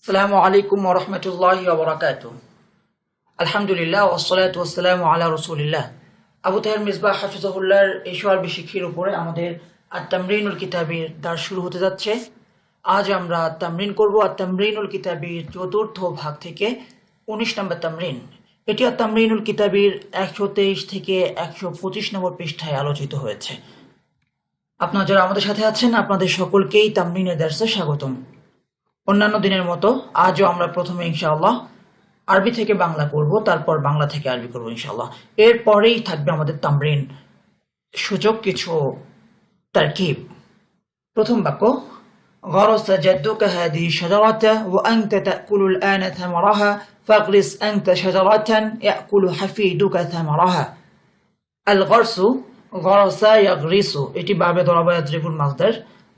আসসালামু আলাইকুম ওয়া রাহমাতুল্লাহি ওয়া বারাকাতুহু। আলহামদুলিল্লাহ ওয়াসসালাতু ওয়াসসালামু আলা রাসূলিল্লাহ। আবু তাহের মিসবাহ হাফিজাহুল্লাহর এই সোয়ারবি শিক্ষার উপরে আমাদের আত-তামরিনুল কিতাবের দার্স শুরু হতে যাচ্ছে। আজ আমরা তামরিন করব আত-তামরিনুল কিতাবের চতুর্থ ভাগ থেকে 19 নম্বর তামরিন। এটি আত-তামরিনুল কিতাবের 123 থেকে 125 নম্বর পৃষ্ঠায় আলোচিত হয়েছে। আপনারা যারা আমাদের সাথে আছেন আপনাদের সকলকেই তামরিনের দার্সে স্বাগতম। অন্যান্য দিনের মতো আজও আমরা প্রথমে ইনশাআল্লাহ আরবি থেকে বাংলা করব, তারপর বাংলা থেকে আরবি করব ইনশাআল্লাহ। এরপরেই থাকবে আমাদের তামরিন সূচক কিছু তারকিব। প্রথম বাক্য, غرس جدك هذه الشجرة وأنت تأكل الآن ثمرها فاغرس أنت شجرة يأكل حفيدك ثمرها। الغرس غرس يغرس এটি বাবে দরাবা ইয়াদরিবুল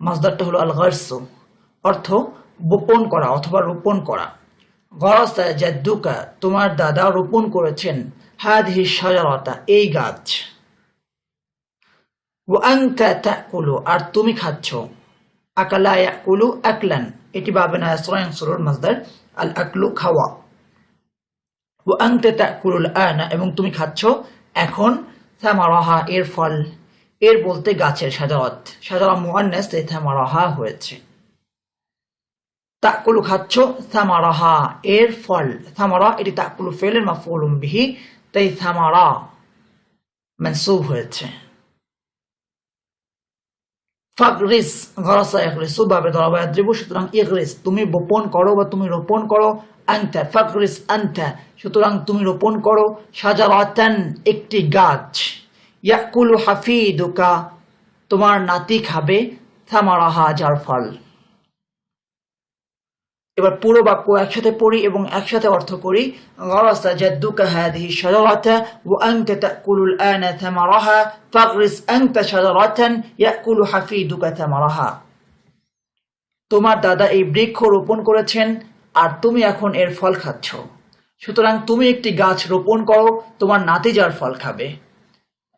মাসদারটা হলো আল গারস, অর্থ বপন করা অথবা রোপণ করা। গরাসা জাদ্দুকা তোমার দাদা রোপণ করেছেন, হাদিহি শাজারাতা এই গাছ। ওয়া আনতা তাকুলু আর তুমি খাচ্ছ, আকালা ইয়াকুলু আকলান এটি বাবে নাসরান সুরুর মাসদার আল আকলু খাওয়া। ওয়া আনতা তাকুলুল আনা এবং তুমি খাচ্ছ এখন, সামারাহা এর ফল, এর বলতে গাছের শাজারাত, শাজারা মুআন্নাস তাই সামারাহা হয়েছে। তাকুলু খাচ্ছ, সামারাহা এর ফল, সামারা এটি তাকুলু ফেলের মাফউলুম বিহি তাই সামারা মানসুব হয়েছে। ফাগরিস গরাসা ইয়াগরিসু বাবে দরাবা ইয়াদরিবু সুতরাং ইগরিস তুমি বপন করো বা তুমি রোপণ করো, আনতা ফাগরিস আনতা সুতরাং তুমি রোপণ করো, শাজারাতান একটি গাছ, ইয়াকুলু হাফিদুকা তোমার নাতি খাবে, সামারাহা যার ফল। এবার পুরো বাক্য একসাথে পড়ি এবং একসাথে অর্থ করি। গরাসা জাদ্দুকা হাদিহি শাজারাতা ওয়া আনতা তাকুলুল আনা থামারাহা ফাগরিস আনতা শাজারাতান ইয়াকুলু হাফিদুকা থামারাহা। তোমার দাদা এই বৃক্ষ রোপণ করেছেন আর তুমি এখন এর ফল খাচ্ছ, সুতরাং তুমি একটি গাছ রোপণ করো, তোমার নাতি যার ফল খাবে।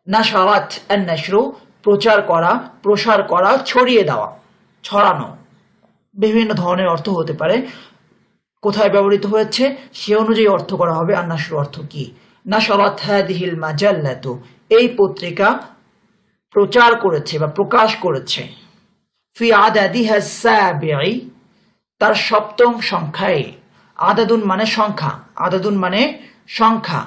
নাশারাত আন-নাশরু প্রচার করা, প্রসার করা, ছড়িয়ে দেওয়া, ছড়ানো, বিভিন্ন ধরনের অর্থ হতে পারে। কোথায় ব্যবহৃত হয়েছে সে অনুযায়ী অর্থ করা হবে। আর নাশরু অর্থ কি? নাশরাত হাদিহিল মাজাল্লাতু এই পত্রিকা প্রচার করেছে বা প্রকাশ করেছে, ফি আদাদিহা সাবিঈ তার সপ্তম সংখ্যায়, আদাদুন মানে সংখ্যা, আদাদুন মানে সংখ্যা,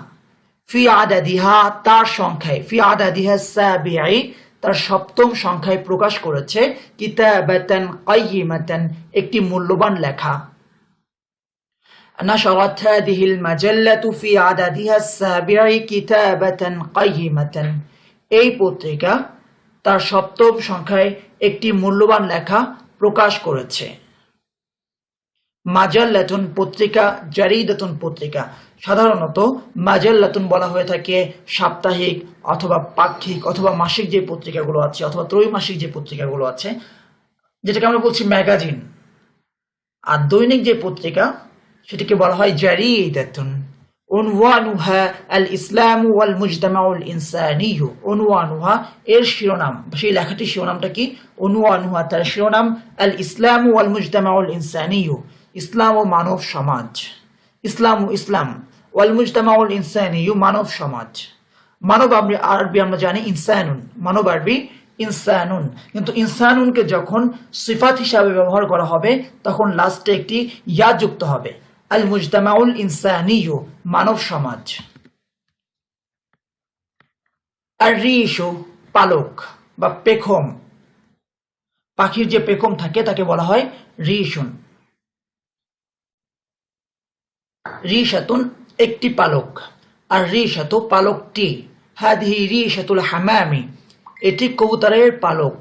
ফি আদাদিহা তার সংখ্যায়, ফি আদাদিহা সাবিঈ তার সপ্তম সংখ্যায় প্রকাশ করেছে, কিতাবাতান কাইয়িমাতান একটি মূল্যবান লেখা। নাশরাত হাদিহিল মাজাল্লাতু ফি আদাদিহা সাবিঈ কিতাবাতান কাইয়িমাতান এই পত্রিকা তার সপ্তম সংখ্যায় একটি মূল্যবান লেখা প্রকাশ করেছে। মাজাল্লাতুন পত্রিকা, জারিদাতুন পত্রিকা। সাধারণত মাজাল্লাতুন বলা হয়ে থাকে সাপ্তাহিক অথবা পাক্ষিক অথবা মাসিক যে পত্রিকাগুলো আছে অথবা ত্রৈমাসিক যে পত্রিকাগুলো আছে, যেটাকে আমরা বলছি ম্যাগাজিন। আর দৈনিক যে পত্রিকা সেটাকে বলা হয় জারিদাতুন। উনওয়ানুহা আল ইসলাম ওয়াল মুজতামাউল ইনসানিয়্যু। উনওয়ানুহা এর শিরোনাম, সেই লেখাটির শিরোনামটা কি? উনওয়ানুহা তার শিরোনাম, আল ইসলাম ওয়াল মুজতামাউল ইনসানিয়্যু ইসলাম ও মানব সমাজ, ইসলাম ও ইসলাম, ওয়াল মুজতামাউল ইনসানিয়্যু মানব সমাজ। মানব আরবি আমরা জানি ইনসানুন, মানব আরবি ইনসানুন, কিন্তু ইনসানুনকে যখন সিফাত হিসাবে ব্যবহার করা হবে তখন লাস্টে একটি ইয়া যুক্ত হবে, আল মুজতামাউল ইনসানিয়্যু মানব সমাজ। আর রিশু পালক বা পেখম, পাখির যে পেখম থাকে তাকে বলা হয় রিশুন। রিশাতুন একটি পালক, আর রিশাতু পালকটি, হাদিহি রিশাতুল হামামি এটি কবুতরের পালক,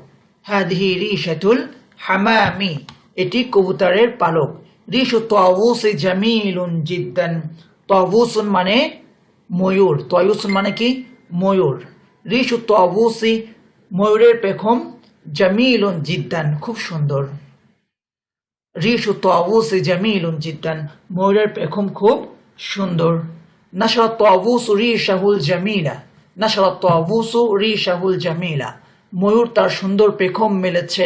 হাদিহি রিশাতুল হামামি এটি কবুতরের পালক। রিশু তাওয়ুসি জামিলুন জিদ্দান, তাওয়ুসুন মানে ময়ূর, তাওয়ুসুন মানে কি? ময়ূর। রিশু তাওয়ুসি ময়ূরের পেখম, জামিলুন জিদ্দান খুব সুন্দর। রিশু তাওয়ুসি জামিলুন জিদ্দান ময়ূরের পেখম খুব সুন্দর। নাশরাত তাওয়ুসু রিশাহুল জামিলা, নাশরাত তাওয়ুসু রিশাহুল জামিলা ময়ূর তার সুন্দর পেখম মেলেছে।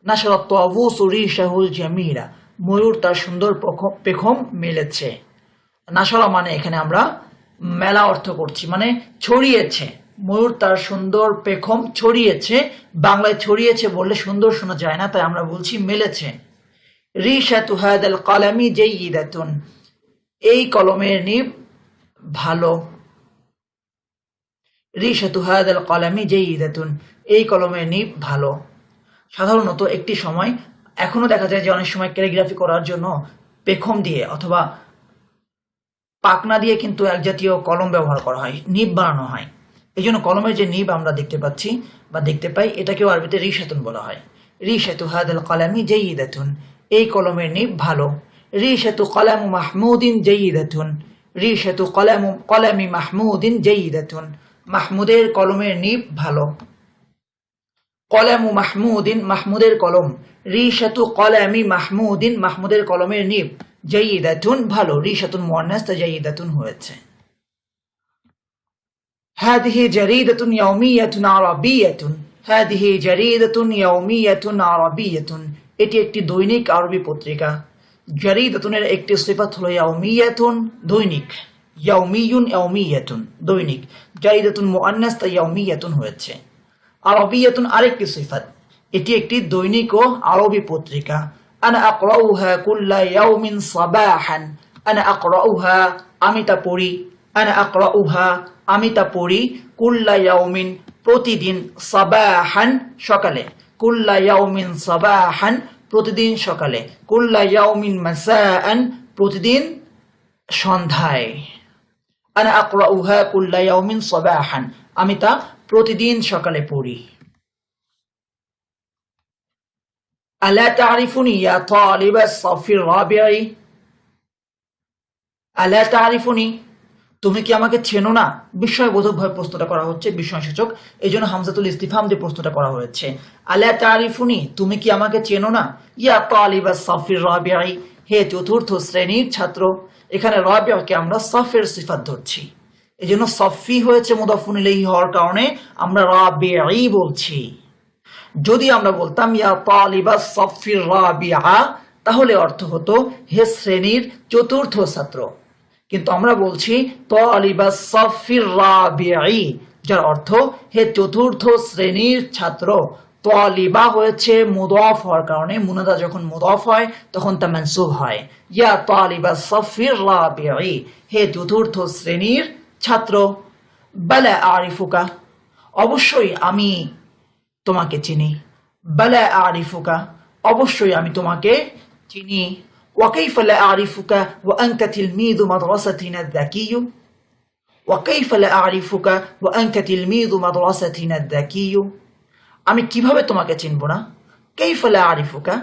নাশরাত তাওয়ুসু রিশাহুল জামিলা ময়ূর তার সুন্দর পেখম মেলেছে। নাশরা মানে এখানে আমরা মেলা অর্থ করছি, মানে ছড়িয়েছে। ময়ূর তার সুন্দর পেখম ছড়িয়েছে। বাংলায় ছড়িয়েছে বললে সুন্দর শোনা যায় না, তাই আমরা বলছি মেলেছে। রিশাতু হাদাল কলামি জাইয়িদাতুন, এই কলমের নিব ভালো। রিশাতু হাদাল কলামি জাইয়িদাতুন, এই কলমের নিব ভালো। সাধারণত একটি সময়, এখনো দেখা যায় যে অনেক সময় ক্যালিগ্রাফি করার জন্য পেখম দিয়ে অথবা পাকনা দিয়ে কিন্তু এক জাতীয় কলম ব্যবহার করা হয়, নিব বানানো হয়। এই জন্য কলমের যে নিব আমরা দেখতে পাচ্ছি বা দেখতে পাই, এটাকেও আরবিতে রিশাতুন বলা হয়। রিশাতু হাদাল কলামি জাইয়িদাতুন, এই কলমের নিব ভালো। রিশাতু কলামু মাহমুদিন জাইয়িদাতুন, রিশাতু কলামি মাহমুদিন জাইয়িদাতুন, মাহমুদের কলমের নিব ভালো। কলামু মাহমুদিন, মাহমুদের কলম। রিশাতু কলামি মাহমুদিন, মাহমুদের কলমের নিব। জাইয়িদাতুন ভালো, রিশাতুন মুআন্নাস তা জাইয়িদাতুন হয়েছে। হাদিহি জারিদাতুন ইয়াউমিয়াতুন আরাবিয়াতুন, হাদিহি জারিদাতুন ইয়াউমিয়াতুন আরাবিয়াতুন, এটি একটি দৈনিক আরবি পত্রিকা। জারিদাতুনের একটি সিফাত হলো ইয়াউমিয়াতুন, দৈনিক। ইয়াউমিয়ুন ইয়াউমিয়াতুন, দৈনিক। জারিদাতুন মুআন্নাস তা ইয়াউমিয়াতুন হয়েছে। আরবিয়াতুন আরেকটি সিফাত, এটি একটি দৈনিক ও আরবি পত্রিকা। আনা আকরাউহা কুল্লা ইয়াউমিন সাবাহান, আনা আকরাউহা আমি তা পড়ি। আনা আকরাউহা আমি তা পড়ি। কুল্লা ইয়াউমিন প্রতিদিন। সাবাহান সকালে। কুল্লা ইয়াউমিন সাবাহান প্রতিদিন সকালে। কুল্লা ইয়াউমিন মাসাআন প্রতিদিন সন্ধ্যায়। আনা আকরাউহা কুল্লা ইয়াউমিন সাবাহান, আমি তা প্রতিদিন সকালে পড়ি। আলা তারিফুনি ইয়া তালিবাস সাফির রাবিঈ, আলা তারিফুনি তুমি কি আমাকে চেনো না? বিস্ময়বোধকভাবে প্রশ্নটা করা হচ্ছে, বিস্ময়সূচক, এই জন্য হামজাতুল ইস্তিফহাম দিয়ে প্রশ্নটা করা হয়েছে। আলা তারিফুনি তুমি কি আমাকে চেনো না? ইয়া তালিবাস সাফির রাবিঈ, হে চতুর্থ শ্রেণীর ছাত্র। এখানে রাবিঈকে আমরা সাফের সিফাত ধরছি, এই জন্য সফি হয়েছে মুদাফুন ইলাইহি হওয়ার কারণে আমরা রাবিঈ বলছি। যদি আমরা বলতাম ইয়া তালিবাস সাফির রাবিআ, তাহলে অর্থ হতো হে শ্রেণীর চতুর্থ ছাত্র। কিন্তু আমরা বলছি তালিবাস সাফির রাবিঈ, যার অর্থ হে চতুর্থ শ্রেণীর ছাত্র। তালিবা হয়েছে মুদাফ হওয়ার কারণে, মুনাদা যখন মুদাফ হয় তখন তা মানসুব হয়। ইয়া তালিবাস সাফির রাবিঈ, হে চতুর্থ শ্রেণীর ছাত্র। বালা আরিফুকা, অবশ্যই আমি তোমাকে চিনি। বালা আরিফুকা, অবশ্যই আমি তোমাকে চিনি। ওয়াকাইফা লা আরিফুকা ওয়া আনতা তিলমিযু মাদ্রাসাতিনা আয-যাকিয়্যু, ওয়াকাইফা লা আরিফুকা ওয়া আনতা তিলমিযু মাদ্রাসাতিনা আয-যাকিয়্যু, আমি কিভাবে তোমাকে চিনব না। কাইফা লা আরিফুকা,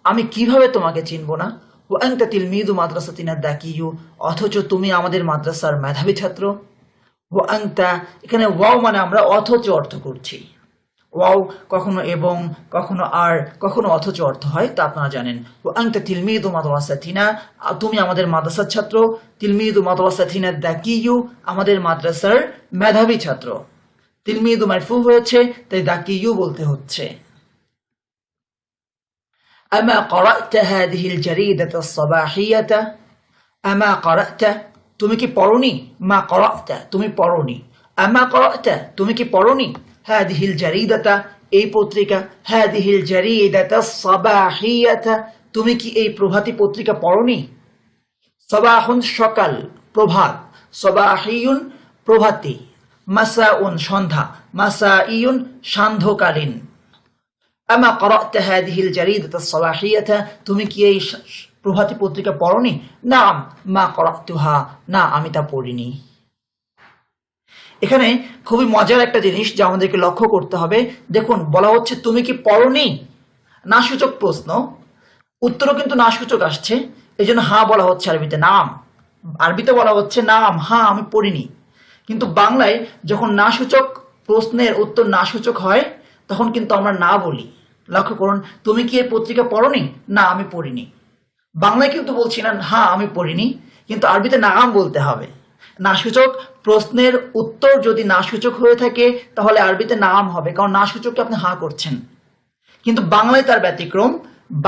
আমি কিভাবে তোমাকে চিনব না। ওয়া আনতা তিলমিযু মাদ্রাসাতিনা আয-যাকিয়্যু, অথচ তুমি আমাদের মাদ্রাসার মেধাবী ছাত্র। ওয়া আনতা, এখানে ওয়াও মানে আমরা অথচ অর্থ করছি। ওয়াও কখনো এবং, কখনো আর, কখনো অথচ অর্থ হয়, তা আপনারা জানেন। ওয়া আনতা তিলমিযু মাদ্রাসাতিনা, তুমি আমাদের মাদ্রাসার ছাত্র। তিলমিযু মাদ্রাসাতিনা আয-যাকিয়্যু, আমাদের মাদ্রাসার মেধাবী ছাত্র। তিলমিযু মারফু হয়েছে, তাই যাকিয়্যু বলতে হচ্ছে। আমা ক্বরা'তা হাযিহিল জারিদাতা আস-সাবাহিয়াতা, আমা ক্বরা'তা তুমি কি পড়োনি। মা ক্বরা'তা তুমি পড়োনি। আমা ক্বরা'তা তুমি কি পড়োনি। হাযিহিল জারিদাতা এই পত্রিকা। হাযিহিল জারিদাতা আস-সাবাহিয়াতা তুমি কি এই প্রভাতী পত্রিকা পড়োনি। সাবাহুন সকাল, প্রভাত। সাবাহিয়ুন প্রভাতী। মাসাউন সন্ধ্যা। মাসাইয়ুন সান্ধ্যকালীন। আমা ক্বরা'তা হাযিহিল জারিদাতা আস-সাবাহিয়াতা তুমি কি এই প্রভাতী পত্রিকা পড়োনি। নাম মা ক্বরা'তুহা, না আমি তা পড়িনি। এখানে খুবই মজার একটা জিনিস যা আমাদেরকে লক্ষ্য করতে হবে। দেখুন, বলা হচ্ছে তুমি কি পড়োনি, না সূচক প্রশ্ন, উত্তরও কিন্তু না সূচক আসছে, এই জন্য হা বলা হচ্ছে আরবিতে নাম। আরবিতে বলা হচ্ছে নাম, হ্যাঁ আমি পড়িনি। কিন্তু বাংলায় যখন না সূচক প্রশ্নের উত্তর না সূচক হয় তখন কিন্তু আমরা না বলি। লক্ষ্য করুন, তুমি কি এই পত্রিকা পড়োনি। না আমি পড়িনি। বাংলায় কিন্তু বলছি না হ্যাঁ আমি পড়িনি, কিন্তু আরবিতে নাম বলতে হবে। না সূচক প্রশ্নের উত্তর যদি না সূচক হয়ে থাকে তাহলে আরবিতে নাম হবে, কারণ না সূচককে আপনি হা করছেন। কিন্তু বাংলায় তার ব্যতিক্রম।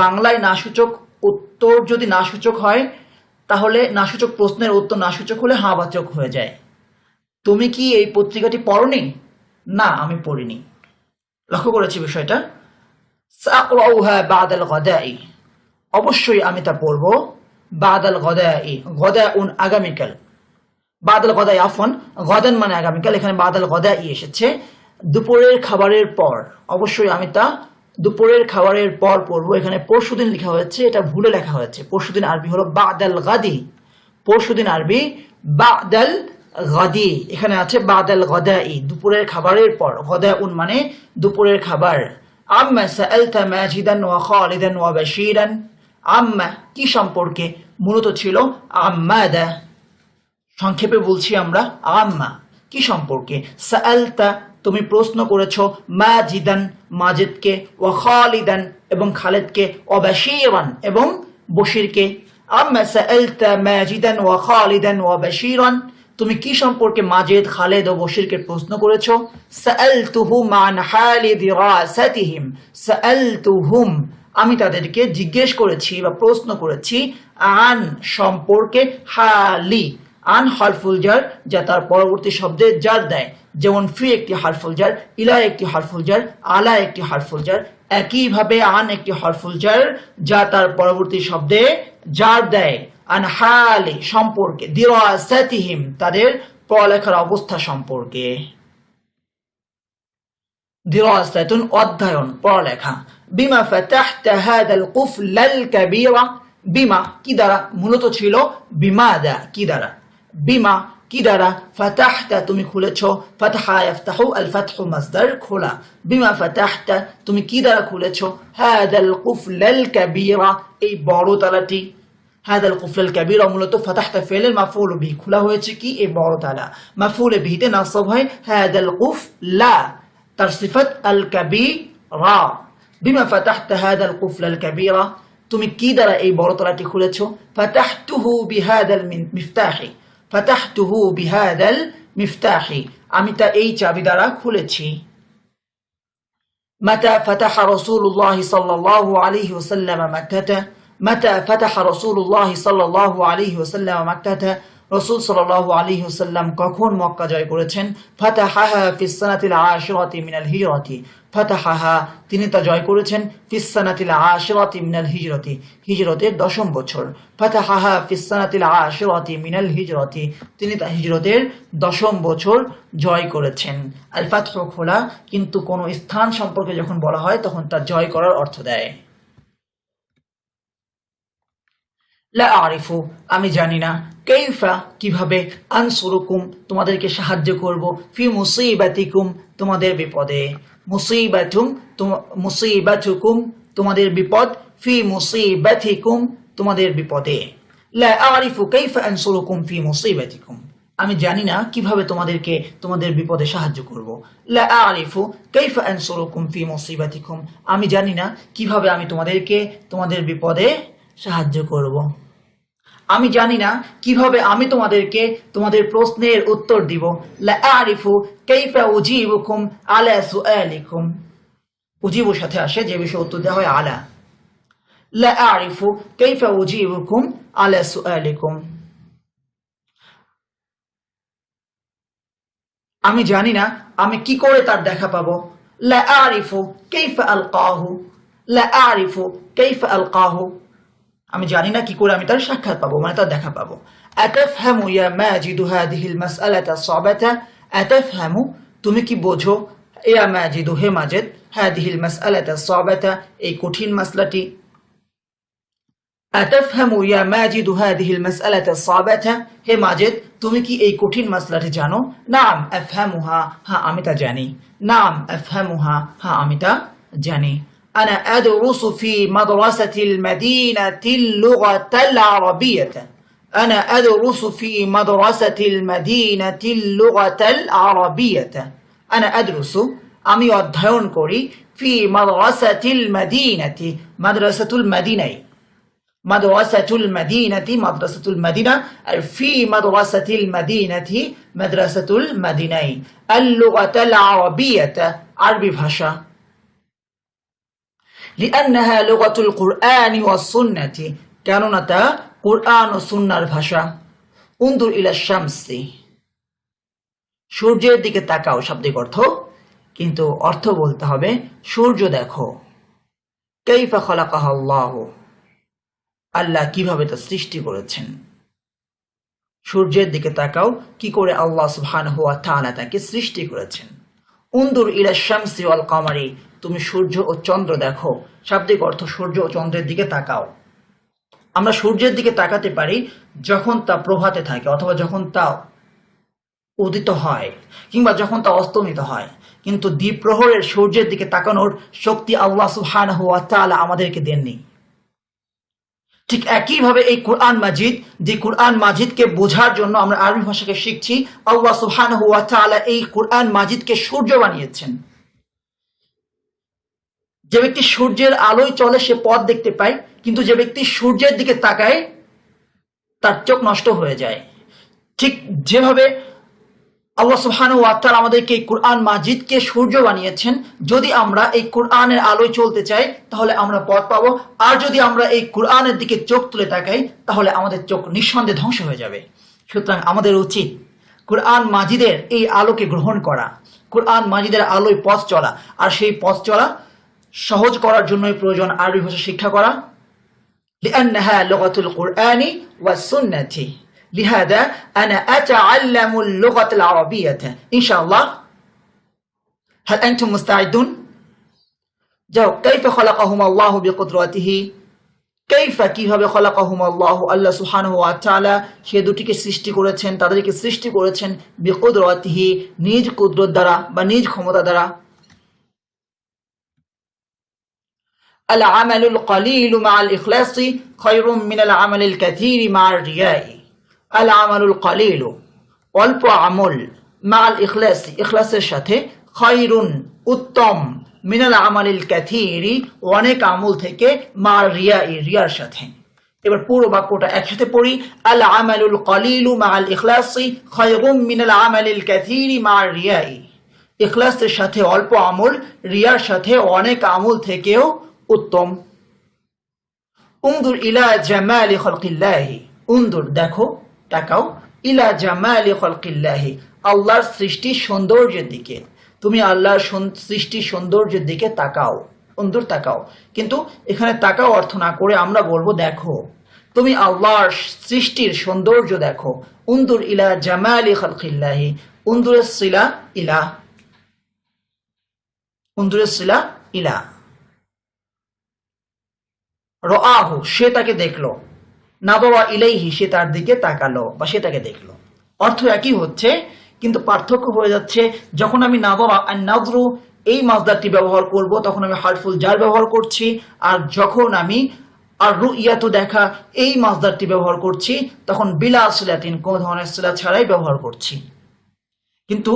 বাংলায় না সূচক উত্তর যদি না সূচক হয় তাহলে না সূচক প্রশ্নের উত্তর না সূচক হলে হ্যাঁ বাচক হয়ে যায়। তুমি কি এই পত্রিকাটি পড়নি? না, আমি পড়িনি। লক্ষ্য করেছি বিষয়টা। সাকরাউহা বাদাল গাদাই, অবশ্যই আমি তা পড়ব। বাদাল গাদাই, গাদাউন আগামীকাল। বাদাল গদাই আফন, গদান মানে আগামীকাল, এখানে বাদাল গদাই এসেছে। দুপুরের খাবারের পর, অবশ্যই আমি তা দুপুরের খাবারের পর পড়বো। এখানে পরশুদিন লেখা হয়েছে, এটা ভুলে লেখা হয়েছে। পরশুদিন আরবি হলো বাদাল গাদি, পরশুদিন আরবি বাদাল গাদি। এখানে আছে বাদাল গদাই, দুপুরের খাবারের পর। গদাউন মানে দুপুরের খাবার। আম্মা সাআলতা মাজিদান ওয়া খালিদান ওয়া বাশীরান, আম্মা কি সম্পর্কে, মূলত ছিল আম্মাদা। সংক্ষেপে বলছি আমরা, আম্মা কি সম্পর্কে। সাআলতা তুমি প্রশ্ন করেছো, মাজিদান মাজিদকে, ওয়া খালিদান এবং খালিদকে, ওয়া বাশীরান এবং বশিরকে। আম্মা সাআলতা মাজিদান ওয়া খালিদান ওয়া বাশীরান, তুমি কি সম্পর্কে মাজিদ, খালিদ ও বশিরকে প্রশ্ন করেছো। সাআলতুহুম আন হালি দিরাসাতিহিম, সাআলতুহুম আমি তাদেরকে জিজ্ঞেস করেছি বা প্রশ্ন করেছি, আন সম্পর্কে, হালি আন হারফুল জার যা তার পরবর্তী শব্দে জার দেয়, যেমন ফি একটি হারফুল জার, ইলা একটি হারফুল জার, আলা একটি হারফুল জার। একইভাবে আন একটি হারফুল জার যা তার পরবর্তী শব্দে জার দেয়। আন হালি সম্পর্কে, দিরাসাতিহিম তাদের পড়ালেখার অবস্থা সম্পর্কে। দিরাসাতুন অধ্যয়ন, পড়ালেখা। বিমা ফাতাহতা হাদাল কুফলাল কাবীরা, বিমা কি দ্বারা, মূলত ছিল বিমাদা কি দ্বারা, বিমা কি দ্বারা, ফাতাহতা তুমি খুলেছো, ফাতহা ইফতাহু আল ফাতহু মাসদার খোলা। বিমা ফাতাহতা তুমি কি দ্বারা খুলেছো, হাদাল কুফলাল কাবীরা এই বড় তালাটি। হাদাল কুফলাল কাবীরা মূলত ফাতাহতা ফেলের মাফউল বিহি, খোলা হয়েছে কি এই বড় তালা। মাফউল বিহিতে নাসব হয় হাদাল কুফলা, তার সিফাত আল কাবীরা। বিমা ফাতাহতা হাদাল কুফলাল কাবীরা তুমি কি দ্বারা এই বড় তালাটি খুলেছো। ফাতাহতুহু বিহাদাল মিফতাহি, ফাতাহতুহু বিহাদাল মিফতাহি আমি তা এই চাবি দ্বারা খুলেছি। মাতা ফাতাহা রাসূলুল্লাহ সাল্লাল্লাহু আলাইহি ওয়াসাল্লাম মাক্কাতা, মাতা ফাতাহা রাসূলুল্লাহ সাল্লাল্লাহু আলাইহি ওয়াসাল্লাম মাক্কাতা, রাসূল সাল্লাল্লাহু আলাইহি ওয়াসাল্লাম কখন মক্কা জয় করেছেন। ফাতাহাহা ফিস সানাতিল আশিরাতি মিনাল হিজরাতি, ফাতাহাহা তিনি তা জয় করেছেন, ফিস সানাতিল আশিরাতি মিনাল হিজরাতি হিজরতের 10ম বছর। ফাতাহাহা ফিস সানাতিল আশিরাতি মিনাল হিজরাতি তিনি তা হিজরতের 10ম বছর জয় করেছেন। আল ফাতহু খোলা, কিন্তু কোন স্থান সম্পর্কে যখন বলা হয় তখন তা জয় করার অর্থ দেয়। লা আরিফু আমি জানি না, কাইফা কিভাবে, আনসুরুকুম তোমাদেরকে সাহায্য করব, ফি মুসিবাতিকুম তোমাদের বিপদে, মুসিবাতুম মুসিবাতুকুম তোমাদের বিপদ, ফি মুসিবাতিকুম তোমাদের বিপদে। লা আরিফু কাইফা আনসুরুকুম ফি মুসিবাতিকুম আমি জানি না কিভাবে তোমাদেরকে তোমাদের বিপদে সাহায্য করব। লা আরিফু কাইফা আনসুরুকুম ফি মুসিবাতিকুম আমি জানি না কিভাবে আমি তোমাদেরকে তোমাদের বিপদে সাহায্য করব। আমি জানি না কিভাবে আমি তোমাদেরকে তোমাদের প্রশ্নের উত্তর দিব। লা আরিফু কাইফা উজিবুকুম আলা সুআলিকুম, উজিবুর সাথে আসে যে বিষয়ে উত্তর দেওয়া হয় আলা। লা আরিফু কাইফা উজিবুকুম আলা সুআলিকুম আমি জানি না আমি কি করে তার দেখা পাবো। লা আরিফু কাইফা আলকাহু, লা আরিফু কাইফা আলকাহু আমি জানি না কি করে আমি তার সাক্ষাৎ পাবো, মানে তার দেখা পাবো। আতাফহামু ইয়া মাজিদু হাদিহিল মাসআলাতা সাবাতা, আতাফহামু তুমি কি বোঝো, ইয়া মাজিদু হে মাজিদ, হাদিহিল মাসআলাতা সাবাতা এই কঠিন মাসলাটি। আতাফহামু ইয়া মাজিদু হাদিহিল মাসআলাতা সাবাতা হে মাজিদ তুমি কি এই কঠিন মাসলাটি জানো। নাম আফহামুহা হ্যাঁ আমি তা জানি। নাম আফহামুহা হ্যাঁ আমি তা জানি। أنا أدرس في مدرسة المدينة اللغة العربية، أنا أدرس في مدرسة المدينة اللغة العربية أنا أدرس আমি অধ্যয়ন করি في مدرسة المدينة مدرسة المدينة مدرسة المدينة مدرسة المدينة في مدرسة المدينة مدرسة المدينة اللغة العربية عربي ভাষা। লিআন্নাহা লুগাতুল কুরআনি ওয়াস সুন্নাতি, কেননা তা কুরআন ও সুন্নাহর ভাষা। উনদুর ইলা শামসি, সূর্যের দিকে তাকাও শাব্দিক অর্থ, কিন্তু অর্থ বলতে হবে সূর্য দেখো। কাইফা খালাকাহা আল্লাহ, আল্লাহ কিভাবে তা সৃষ্টি করেছেন। সূর্যের দিকে তাকাও, কি করে আল্লাহ সুবহানাহু ওয়া তাআলা তাকে সৃষ্টি করেছেন। উনদুর ইলা শামসি ওয়াল কামারি, তুমি সূর্য ও চন্দ্র দেখো। শাব্দিক অর্থ সূর্য ও চন্দ্রের দিকে তাকাও। আমরা সূর্যের দিকে তাকাতে পারি যখন তা প্রভাতে থাকে, অথবা যখন তা উদিত হয়, কিংবা যখন তা অস্তমিত হয়। কিন্তু দ্বীপ্রহরের সূর্যের দিকে তাকানোর শক্তি আল্লাহ সুবহানাহু ওয়া তাআলা আমাদেরকে দেননি। ঠিক একইভাবে এই কুরআন মাজিদ, যে কুরআন মাজিদকে বোঝার জন্য আমরা আরবি ভাষাকে শিখছি, আল্লাহ সুবহানাহু ওয়া তাআলা এই কুরআন মাজিদকে সূর্য বানিয়েছেন। যে ব্যক্তি সূর্যের আলোয় চলে সে পথ দেখতে পায়, কিন্তু যে ব্যক্তি সূর্যের দিকে তাকায় তার চোখ নষ্ট হয়ে যায়। ঠিক যেভাবে আল্লাহ সুবহানাহু ওয়া তাআলা আমাদেরকে এই কুরআন মাজিদকে সূর্য বানিয়েছেন, যদি আমরা এই কুরআনের আলোয় চলতে চাই তাহলে আমরা পথ পাবো। আর যদি আমরা এই কুরআনের দিকে চোখ তুলে তাকাই তাহলে আমাদের চোখ নিঃসন্দেহে ধ্বংস হয়ে যাবে। সুতরাং আমাদের উচিত কুরআন মাজিদের এই আলোকে গ্রহণ করা, কুরআন মাজিদের আলোয় পথ চলা। আর সেই পথ চলা সহজ করার জন্যই প্রয়োজন আরবি ভাষা শিক্ষা করা। লিআন্নাহা লুগাতুল কুরআনি ওয়াস সুন্নাতি, লিহাদা আনা আতাআল্লামুল লুগাতাল আরাবিয়্যাতা ইনশাআল্লাহ। হাল আনতুম মুস্তাঈদুন? যাও, কাইফা খালাকাহুম আল্লাহু বিকুদরাতিহি, কাইফা কিভাবে খালাকাহুম আল্লাহু, আল্লাহ সুবহানাহু ওয়া তাআলা সে দুটিকে সৃষ্টি করেছেন, তাদেরকে সৃষ্টি করেছেন বিকুদরাতিহি, নিজ কুদরত দ্বারা বা নিজ ক্ষমতা দ্বারা। আল আমালুল কলিলু মাআল ইখলাসি খায়রুম মিনাল আমালিল কাসীরি মা'আর রিয়াই। আল আমালুল কলিলু, অল্প আমল, মা'আল ইখলাসি, ইখলাসের সাথে, খায়রুন উত্তম, মিনাল আমালিল কাসীরি অনেক আমল থেকে, মা'আর রিয়াই রিয়ার সাথে। এবার পুরো বাক্যটা একসাথে পড়ি। আল আমালুল কলিলু মা'আল ইখলাসি খায়রুম মিনাল আমালিল কাসীরি মা'আর রিয়াই। ইখলাসের সাথে অল্প আমল, রিয়ার সাথে অনেক আমল থেকেও উত্তম। উনদুর ইলা জামালি খালকিল্লাহি, উনদুর দেখো, তাকাও, ইলা জামালি খালকিল্লাহি আল্লাহর সৃষ্টির সৌন্দর্যের দিকে। তুমি আল্লাহর সৃষ্টির সৌন্দর্যের দিকে তাকাও, উনদুর তাকাও। কিন্তু এখানে তাকাও অর্থ না করে আমরা বলবো দেখো, তুমি আল্লাহর সৃষ্টির সৌন্দর্য দেখো। উনদুর ইলা জামালি খালকিল্লাহি, উনদুরের সিলা ইলা, উনদুরের সিলা ইলা। রাআহু, সে তাকে দেখলো। নাযরা ইলাইহি, সে তার দিকে তাকালো বা সে তাকে দেখলো। অর্থ একই হচ্ছে, কিন্তু পার্থক্য হয়ে যাচ্ছে যখন আমি নাযরা আর নাযরু এই মাসদারটি ব্যবহার করব তখন আমি হারফুল জার ব্যবহার করছি, আর যখন আমি আর রুইয়াতু দেখা এই মাসদারটি ব্যবহার করছি তখন বিলা সিলাতিন, কোন ধরনের সিলা ছাড়াই ব্যবহার করছি। কিন্তু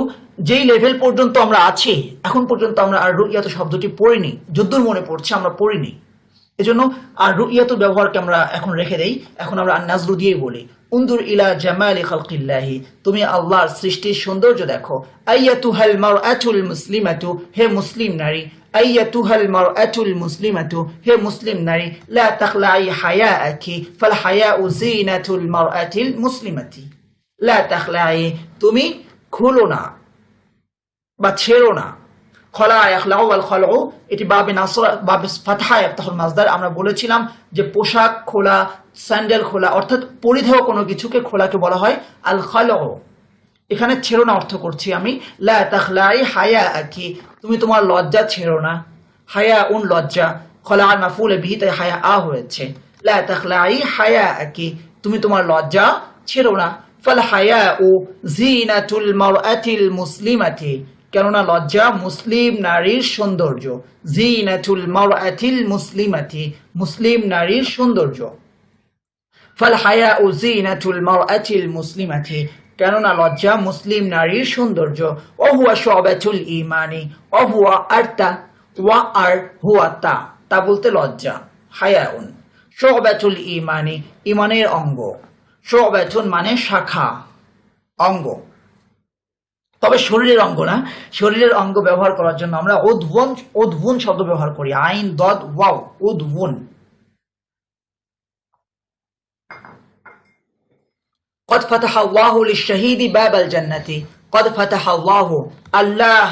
যেই লেভেল পর্যন্ত আমরা আছি, এখন পর্যন্ত আমরা আর রুইয়াতু শব্দটি পড়িনি, যদ্দূর মনে পড়ছে আমরা পড়িনি। এজন্য আর রুইয়াতু ব্যবহারকে আমরা এখন রেখে দেই, এখন আমরা নাজরু দিয়েই বলি। উনদুর ইলা জামালি খালকিল্লাহি, তুমি আল্লাহর সৃষ্টির সৌন্দর্য দেখো। আইয়াতুহাল মারআতুল মুসলিমাতু, হে মুসলিম নারী। আইয়াতুহাল মারআতুল মুসলিমাতু, হে মুসলিম নারী। লা তাখলাই হায়াআকি ফাল হায়াউ যিনাতুল মারআতিল মুসলিমাতি। লা তাখলাই, তুমি খুলো না বা ছেড়ো না। খলা ইয়াখলাউ ওয়াল খলউ, এটি বাবে নাসরা বাবে ফাতহা ইফতাহুল মাসদার। আমরা বলেছিলাম যে পোশাক খোলা, স্যান্ডেল খোলা, অর্থাৎ পরিধেয় কোনো কিছুকে খোলাকে বলা হয় আল খলউ। এখানে ছেড়ো না অর্থ করছি আমি। লা তাখলাই হায়াআকি, তুমি তোমার লজ্জা ছেড়ো না। হায়াউন লজ্জা, খলা আর মাফউল বিহি, তাই হায়া আ হয়েছে। লা তাখলাই হায়াআকি, তুমি তোমার লজ্জা ছেড়ো না। ফাল হায়াউ যিনাতুল মারআতিল মুসলিমাতি, কেননা লজ্জা মুসলিম নারীর সৌন্দর্য। যিনাতুল মারআতিল মুসলিমাতি, মুসলিম নারীর সৌন্দর্য। ফাল হায়াউ যিনাতুল মারআতিল মুসলিমাতি, কেননা লজ্জা মুসলিম নারীর সৌন্দর্য। ওহুয়া শুবাতুল ঈমানি, ওহুয়া আরতা, ওয়া আর হুয়া তা, তা বলতে লজ্জা। হায়াউন শুবাতুল ঈমানি, ঈমানের অঙ্গ। শুবাতুন মানে শাখা, অঙ্গ। তবে শরীরের অঙ্গ না, শরীরের অঙ্গ ব্যবহার করার জন্য আমরা উদবুন উদবুন শব্দ ব্যবহার করি, আইন দদ ওয়াও, উদবুন। قد فتح الله للشهيد باب الجنة قد فتح الله আল্লাহ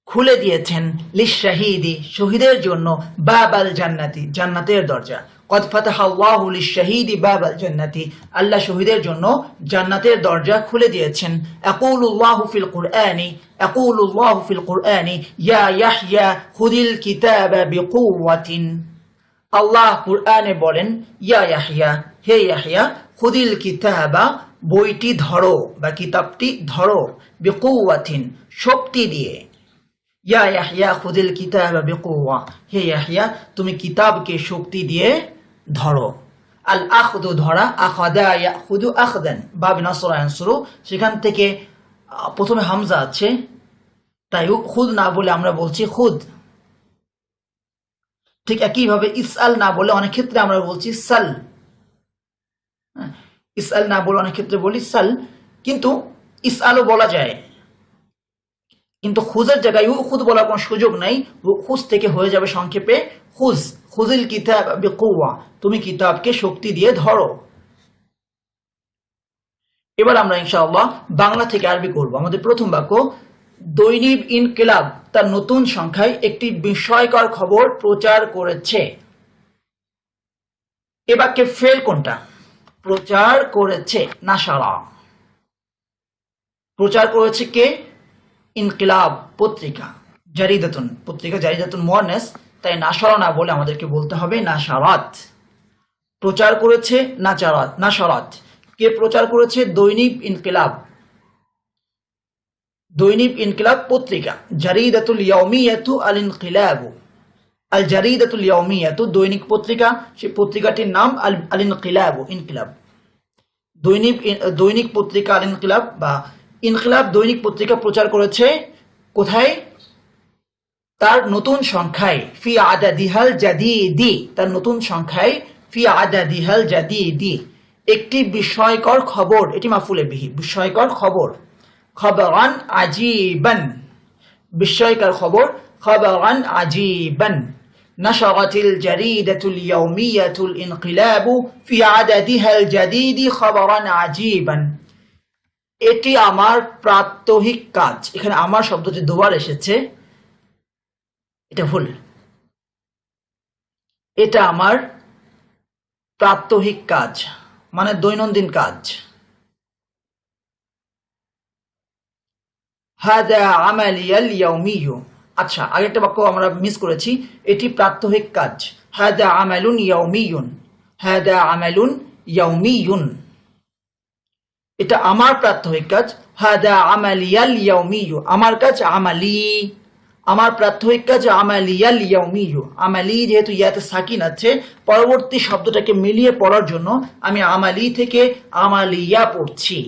খুলে দিয়েছেন লিশাহিদি শহীদের জন্য বাবাল জান্নাতি জান্নাতের দরজা। কদ ফাতাহাল্লাহু লিশাহিদি বাবাল জান্নাতি আল্লাহ শহীদের জন্য জান্নাতের দরজা খুলে দিয়েছেন। ইয়াকুলুল্লাহু ফিল কুরআনি ইয়াকুলুল্লাহু ফিল কুরআনি ইয়া ইয়াহইয়া খুদিল কিতাবা বিকুওয়াতিন। আল্লাহ কুরআনে বলেন ইয়া ইয়াহইয়া, হে ইয়াহইয়া, খুদিল কিতাবা বইটি ধরো বা কিতাবটি ধরো, বিকুওয়াতিন শক্তি দিয়ে। ইয়া ইয়াহইয়া খুদিল কিতাবা বিকুওয়া, হে ইয়াহইয়া তুমি কিতাবকে শক্তি দিয়ে ধরো। আল আখদু ধরা, আখাদা ইয়াখুদু আখদান, বাব নাসরা ইয়ানসুরু, সেখান থেকে প্রথমে হামজা আছে তাই খুদ না বলে আমরা বলছি খুদ। ঠিক একইভাবে ইসআল না বলে অনেক ক্ষেত্রে আমরা বলছি সাল, ইসআল না বলে অনেক ক্ষেত্রে বলি সাল, কিন্তু ইসআলও বলা যায়, কিন্তু খুজের জায়গায় খুদ বলার কোনো সুযোগ নাই, খুজ থেকে হয়ে যাবে সংক্ষেপে খুজ। খুজিল কিতাব বিকুওয়া, তুমি কিতাবকে শক্তি দিয়ে ধরো। এবার আমরা ইনশাআল্লাহ বাংলা থেকে আরবি করব। আমাদের প্রথম বাক্য, দৈনিক ইনকিলাব তার নতুন সংখ্যায় একটি বিস্ময়কর খবর প্রচার করেছে। এ বাক্যে ফেল কোনটা? প্রচার করেছে, নাশারা। প্রচার করেছে কে? ইনকিলাব পত্রিকা, জারিদাতুন পত্রিকা, জারিদাতুন মুয়ান্নাস, তাই নাশারা না বলে আমাদেরকে বলতে হবে নাশারাত। প্রচার করেছে নাচারাত, নাশারাত। কে প্রচার করেছে? দৈনিক ইনকিলাব, দৈনিক ইনকিলাব পত্রিকা। জারিদাতুল ইয়াউমিয়াতু আল ইনকিলাব, আল জারিদাতুল ইয়াউমিয়াতু দৈনিক পত্রিকা, সেই পত্রিকাটির নাম আল ইনকিলাব, ইনকিলাব। দৈনিক পত্রিকা আল ইনকিলাব বা ইনকিলাব দৈনিক পত্রিকা প্রচার করেছে কোথায়? তার নতুন সংখ্যায়, ফি আদাদিহাল জাদিদি, তার নতুন সংখ্যায়, ফি আদাদিহাল জাদিদি, একটি বিস্ময়কর খবর, এটি মাফুলে বিহি, বিস্ময়কর খবর। খবরান আজিবান, বিস্ময়কর খবর, খবরান আজিবান। নাশরাতিল জারিদাতুল ইয়াউমিয়াতুল ইনকিলাবু ফি আদাদিহাল জাদিদি খবরান আজিবান। এটি আমার প্রাত্যহিক কাজ। এখানে আমার শব্দটি দুবার এসেছে, এটা ভুল। এটা আমার প্রাত্যহিক কাজ মানে দৈনন্দিন কাজ। হাদা আমালিয়াল ইয়াউমিয়্যু, আচ্ছা আগেরটা বাক্য আমরা মিস করেছি, এটি প্রাত্যহিক কাজ। হাদা আমালুন ইয়াউমিয়্যুন, হাদা আমালুন ইয়াউমিয়্যুন, এটা আমার প্রাত্যহিক কাজ। হাদা আমালিয়াল ইয়াউমিয়্যু, আমার কাজ আমালি, আমার প্রাত্যহিক কাজ আমালিয়াল ইয়াউমিয়্যু। আমালি যেহেতু ইয়াতে সাকিন আছে, পরবর্তী শব্দটাকে মিলিয়ে পড়ার জন্য আমি আমালি থেকে আমালিয়া পড়ছি।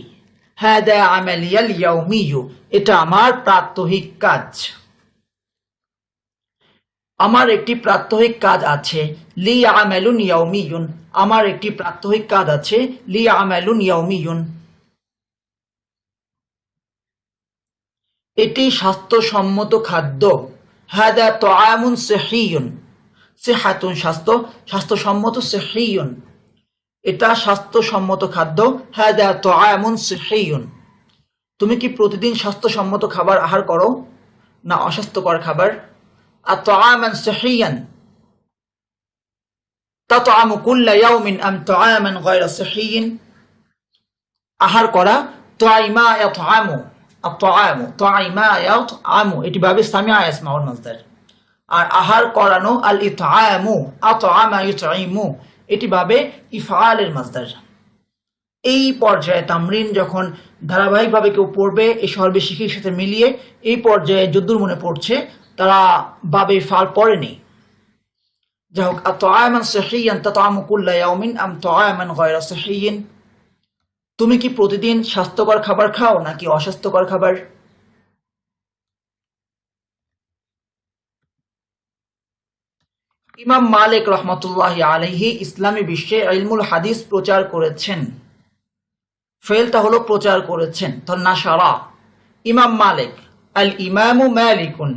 হাদা আমালিয়াল ইয়াউমিয়্যু, এটা আমার প্রাত্যহিক কাজ। আমার একটি প্রাত্যহিক কাজ আছে। লি আমালুন ইয়াউমিয়্যুন, আমার একটি প্রাত্যহিক কাজ আছে। লি আমালুন ইয়াউমিয়্যুন, এটি স্বাস্থ্যসম্মত খাদ্য। হাদা তাআমুন সিহহিয়ুন, সিহাতুন স্বাস্থ্য, স্বাস্থ্যসম্মত, সিহহিয়ুন এটা স্বাস্থ্যসম্মত খাদ্য। হাদা তাআমুন সিহহিয়ুন, তুমি কি প্রতিদিন স্বাস্থ্যসম্মত খাবার আহার করো না অস্বাস্থ্যকর খাবার? আতাআমান সিহহিয়ান তাতআমু কুল্লা ইয়াউমিন আম তাআমান গায়রা সিহহিয়িন, আহার করা, তাইমা ইয়াতআমু, আত-তাআমু, তাইমা ইয়াতআমু, এটি বাবে সামিআ ইয়াসমাউল মাসদার। আর আহার করানো, আল ইতআমু, আতআমা ইউতঈমু, এটি বাবে ইফআলের মাসদার। এই পর্যায়ে তামরিন যখন ধারাবাহিকভাবে কেউ পড়বে এই সর্বে শিখির সাথে মিলিয়ে, এই পর্যায়ে যদ্দুর মনে পড়ছে তারা বাবে ফাল পড়েনি। যাই হোক, আত-তাআমান সিহহিয়ান তাতআমু কুল্লা ইয়াউমিন আম তাআমান গায়রা সিহহিয়িন, তুমি কি প্রতিদিন স্বাস্থ্যকর খাবার খাও নাকি অস্বাস্থ্যকর খাবার? ইমাম মালিক রহমতুল্লাহি আলাইহি ইসলামী বিশ্বে ইলমুল হাদিস প্রচার করেছেন। ফেলটা হলো প্রচার করেছেন, তাহলে নাশারা, ইমাম মালিক, আল ইমামু মালিকুন,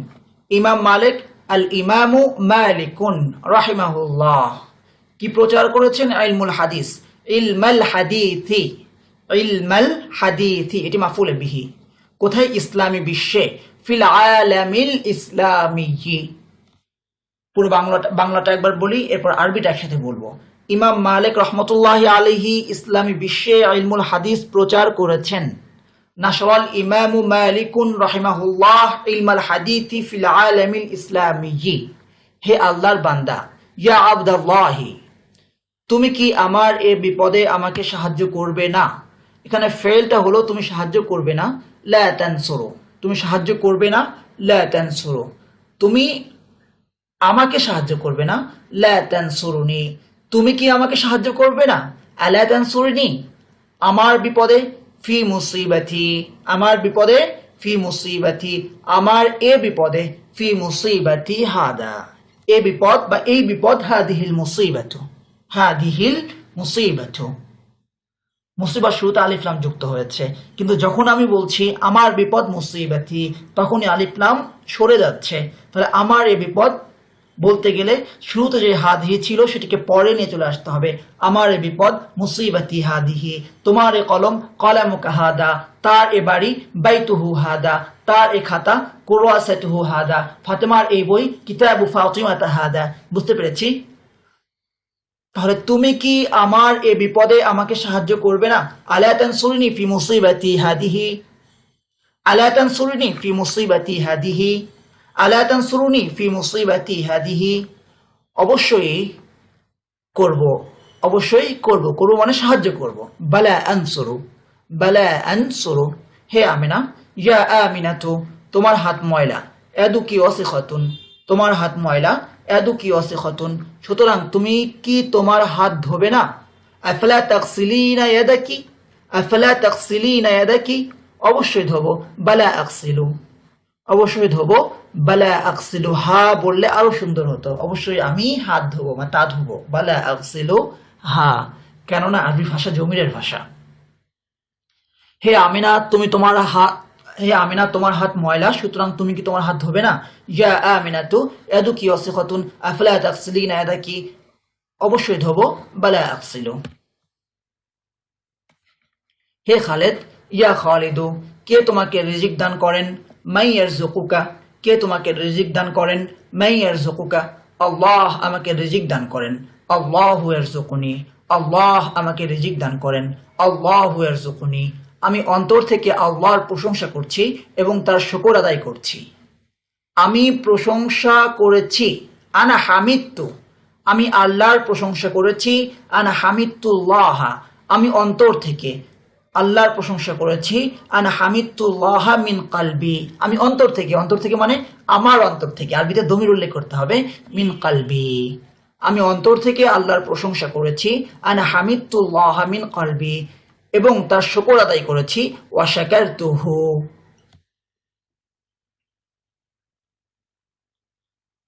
ইমাম মালিক আল ইমামু মালিকুন রাহিমাহুল্লাহ কি প্রচার করেছেন? ইলমুল হাদিস, ইলমাল হাদিথি, ইলমাল হাদিথি, এটি মাফুল বিহি। কোথায়? ইসলামী বিশ্বে, ফিল আলামিল ইসলামিয়্যি। পুরো বাংলাটা একবার বলি, এরপর আরবিটা একসাথে বলবো। ইমাম মালিক রহমতুল্লাহি আলাইহি ইসলামী বিশ্বে ইলমুল হাদিস প্রচার করেছেন। নাশরাল ইমামু মালিকুন রাহিমাহুল্লাহ ইলমাল হাদিথি ফিল আলামিল ইসলামিয়্যি। হে আল্লাহর বান্দা, ইয়া আবদাল্লাহি, তুমি কি আমার এ বিপদে আমাকে সাহায্য করবে না? এখানে ফেলটা হলো তুমি সাহায্য করবে না, লা তানসুরু, তুমি সাহায্য করবে না, লা তানসুরু, তুমি আমাকে সাহায্য করবে না, লা তানসুরুনি, তুমি কি আমাকে সাহায্য করবে না, আলা তানসুরনি, আমার বিপদে, ফি মুসিবাতি, আমার বিপদে, ফি মুসিবাতি, আমার এ বিপদে, ফি মুসিবাতি হাদা, এ বিপদ বা এই বিপদ, হাদিহিল মুসিবাতু, হাদিহিল মুসিবাতু। মুসিবত শুরুতে আলিফ লাম যুক্ত হয়েছে, কিন্তু যখন আমি বলছি আমার বিপদ মুসিবাতি, তখনই আলিফ লাম সরে যাচ্ছে। তাহলে আমার এ বিপদ বলতে গেলে শুরুতে যে হাদিহি ছিল সেটিকে পরে নিয়ে চলে আসতে হবে। আমার এ বিপদ মুসিবাতি হাদিহি, তোমার এ কলম কলামুকা হাদা, তার এ বাড়ি বাইতুহু হাদা, তার এ খাতা কুরাসাতুহু হাদা, ফাতেমার এই বই কিতাবু ফাতিমাতা হাদা। বুঝতে পেরেছি? তাহলে তুমি কি আমার এ বিপদে আমাকে সাহায্য করবে না? আলা তানসুরনি ফি মুসিবাতি হাদিহি, আলা তানসুরনি ফি মুসিবাতি হাদিহি, আলা তানসুরনি ফি মুসিবাতি হাদিহি। অবশ্যই করব, অবশ্যই করব, করব মানে সাহায্য করব। বালা আনসুরু, বালা আনসুরু। হে আমিনা, ইয়া আমিনাতু, তোমার হাত ময়লা, ইয়াদুকি ওয়াসিখাতুন, তোমার হাত ময়লা, ইয়াদুকি ওয়াসিখাতুন, সুতরাং তুমি কি তোমার হাত ধোবে না? আফলা তাগসিলিনা ইয়াদাকি, আফলা তাগসিলিনা ইয়াদাকি, অবশ্যই ধোবো। বালা আগসিলু, অবশ্যই ধোবো। বালা আগসিলু, হা বললে আরো সুন্দর হতো, অবশ্যই আমি হাত ধোবো বা তা ধোবো। বালা আগসিলু হা, কেননা আরবি ভাষা জমিরের ভাষা। হে আমিনা, তুমি তোমার হাত, হে আমিনা তোমার হাত ময়লা, সুতরাং তুমি কি তোমার হাত ধোবে না? ইয়া আমিনাতু ইয়াদুকি ওয়াসিখাতুন আফলা তাগসিলিনা ইয়াদাকি, অবশ্যই ধোবো। বালা আগসিলু। হে খালেদ, ইয়া খালিদু, কে তোমাকে রিজিক দান করেন? মাই ইয়ারযুকুকা, কে তোমাকে রিজিক দান করেন? মাই ইয়ারযুকুকা, আল্লাহ আমাকে রিজিক দান করেন। আল্লাহু ইয়ারযুকুনি, আল্লাহ আমাকে রিজিক দান করেন। আল্লাহু ইয়ারযুকুনি, আমি অন্তর থেকে আল্লাহর প্রশংসা করছি এবং তার শুকর আদায় করছি। আমি প্রশংসা করেছি, আনা হামিদতু, আমি আল্লাহর প্রশংসা করেছি। আনা হামিদতুল্লাহ, আমি অন্তর থেকে আল্লাহর প্রশংসা করেছি। আনা হামিদতুল্লাহ মিন কালবি, আমি অন্তর থেকে, অন্তর থেকে মানে আমার অন্তর থেকে, আরবিতে দমির উল্লেখ করতে হবে, মিন কালবি, আমি অন্তর থেকে আল্লাহর প্রশংসা করেছি। আনা হামিদতুল্লাহ মিন কালবি, এবং তার শুকর আদায় করেছি। ওয়া শাকারতুহু,